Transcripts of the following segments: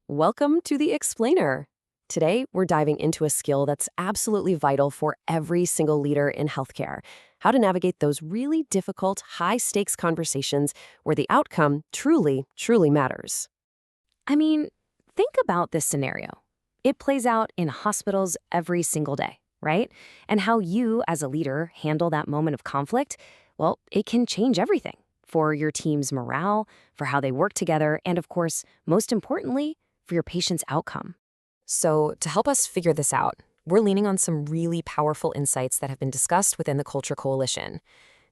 Welcome to the Explainer. Today, we're diving into a skill that's absolutely vital for every single leader in healthcare: how to navigate those really difficult, high stakes conversations where the outcome truly matters. I mean, think about this scenario. It plays out in hospitals every single day, right? And how you, as a leader, handle that moment of conflict, well, it can change everything for your team's morale, for how they work together, and of course, most importantly, for your patient's outcome. So, to help us figure this out, we're leaning on some really powerful insights that have been discussed within the Culture Coalition.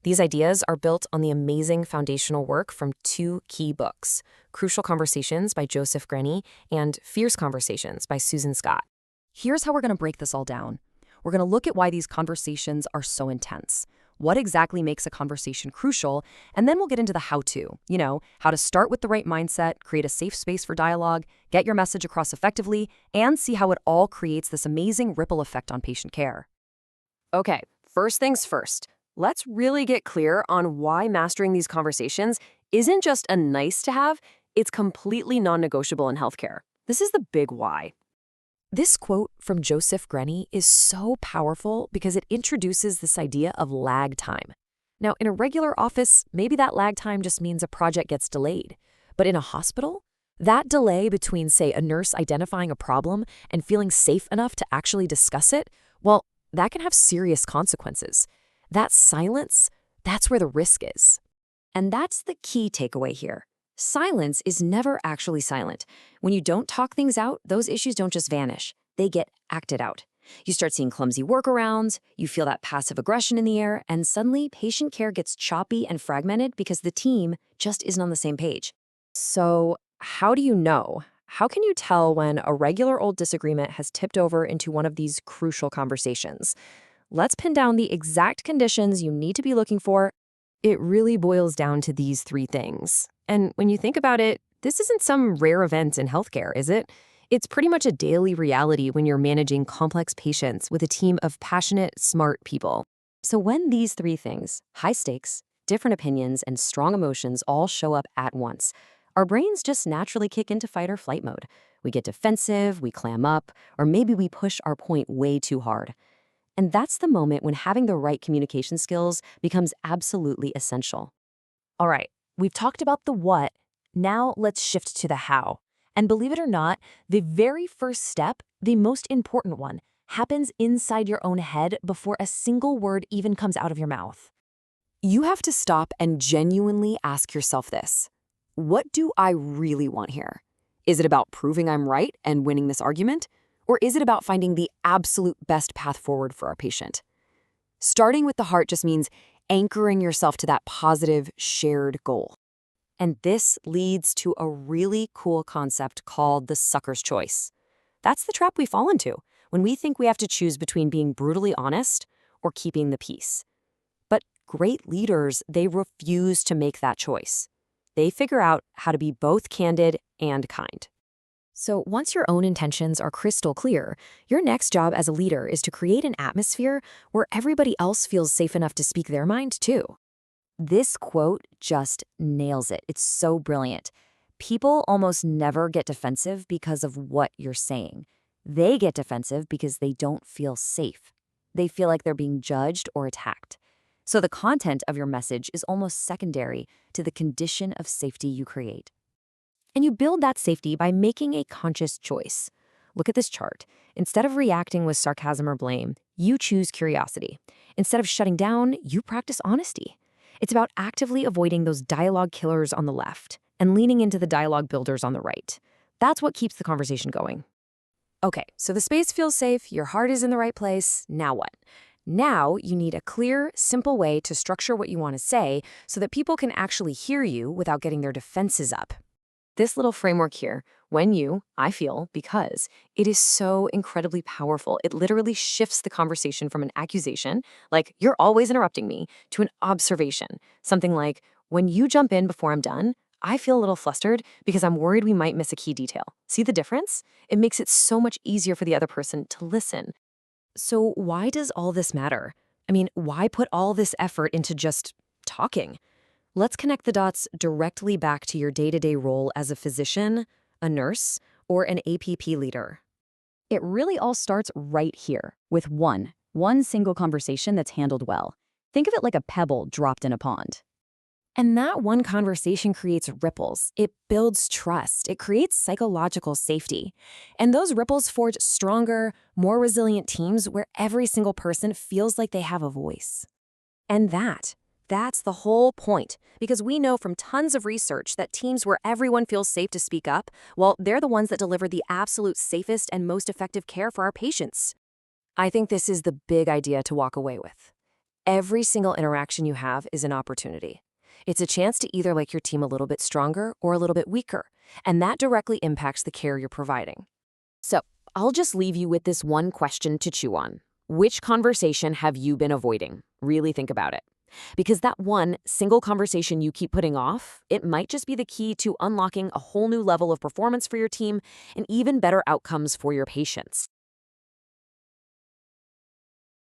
These ideas are built on the amazing foundational work from two key books: Crucial Conversations by Joseph Grenny and Fierce Conversations by Susan Scott. Here's how we're going to break this all down. We're going to look at why these conversations are so intense, what exactly makes a conversation crucial, and then we'll get into the how-to. How to start with the right mindset, create a safe space for dialogue, get your message across effectively, and see how it all creates this amazing ripple effect on patient care. Okay, first things first. Let's really get clear on why mastering these conversations isn't just a nice to have, it's completely non-negotiable in healthcare. This is the big why. This quote from Joseph Grenny is so powerful because it introduces this idea of lag time. Now, in a regular office, maybe that lag time just means a project gets delayed. But in a hospital, that delay between, say, a nurse identifying a problem and feeling safe enough to actually discuss it, well, that can have serious consequences. That silence, that's where the risk is. And that's the key takeaway here. Silence is never actually silent. When you don't talk things out, those issues don't just vanish. They get acted out. You start seeing clumsy workarounds, you feel that passive aggression in the air, and suddenly patient care gets choppy and fragmented because the team just isn't on the same page. So, how do you know? How can you tell when a regular old disagreement has tipped over into one of these crucial conversations? Let's pin down the exact conditions you need to be looking for. It really boils down to these three things. And when you think about it, this isn't some rare event in healthcare, is it? It's pretty much a daily reality when you're managing complex patients with a team of passionate, smart people. So when these three things, high stakes, different opinions, and strong emotions all show up at once, our brains just naturally kick into fight or flight mode. We get defensive, we clam up, or maybe we push our point way too hard. And that's the moment when having the right communication skills becomes absolutely essential. All right, we've talked about the what. Now let's shift to the how. And believe it or not, the very first step, the most important one, happens inside your own head before a single word even comes out of your mouth. You have to stop and genuinely ask yourself this: what do I really want here? Is it about proving I'm right and winning this argument? Or is it about finding the absolute best path forward for our patient? Starting with the heart just means anchoring yourself to that positive, shared goal. And this leads to a really cool concept called the sucker's choice. That's the trap we fall into when we think we have to choose between being brutally honest or keeping the peace. But great leaders, they refuse to make that choice. They figure out how to be both candid and kind. So once your own intentions are crystal clear, your next job as a leader is to create an atmosphere where everybody else feels safe enough to speak their mind too. This quote just nails it. It's so brilliant. People almost never get defensive because of what you're saying. They get defensive because they don't feel safe. They feel like they're being judged or attacked. So the content of your message is almost secondary to the condition of safety you create. And you build that safety by making a conscious choice. Look at this chart. Instead of reacting with sarcasm or blame, you choose curiosity. Instead of shutting down, you practice honesty. It's about actively avoiding those dialogue killers on the left and leaning into the dialogue builders on the right. That's what keeps the conversation going. Okay, so the space feels safe, your heart is in the right place. Now what? Now you need a clear, simple way to structure what you want to say so that people can actually hear you without getting their defenses up. This little framework here, because it is so incredibly powerful. It literally shifts the conversation from an accusation, like "you're always interrupting me," to an observation. Something like, "when you jump in before I'm done, I feel a little flustered because I'm worried we might miss a key detail." See the difference? It makes it so much easier for the other person to listen. So why does all this matter? Why put all this effort into just talking? Let's connect the dots directly back to your day-to-day role as a physician, a nurse, or an APP leader? It really all starts right here, with one single conversation that's handled well. Think of it like a pebble dropped in a pond. And that one conversation creates ripples. It builds trust. It creates psychological safety. And those ripples forge stronger, more resilient teams where every single person feels like they have a voice. And that's the whole point, because we know from tons of research that teams where everyone feels safe to speak up, well, they're the ones that deliver the absolute safest and most effective care for our patients. I think this is the big idea to walk away with. Every single interaction you have is an opportunity. It's a chance to either make your team a little bit stronger or a little bit weaker, and that directly impacts the care you're providing. So, I'll just leave you with this one question to chew on. Which conversation have you been avoiding? Really think about it. Because that one single conversation you keep putting off, it might just be the key to unlocking a whole new level of performance for your team and even better outcomes for your patients.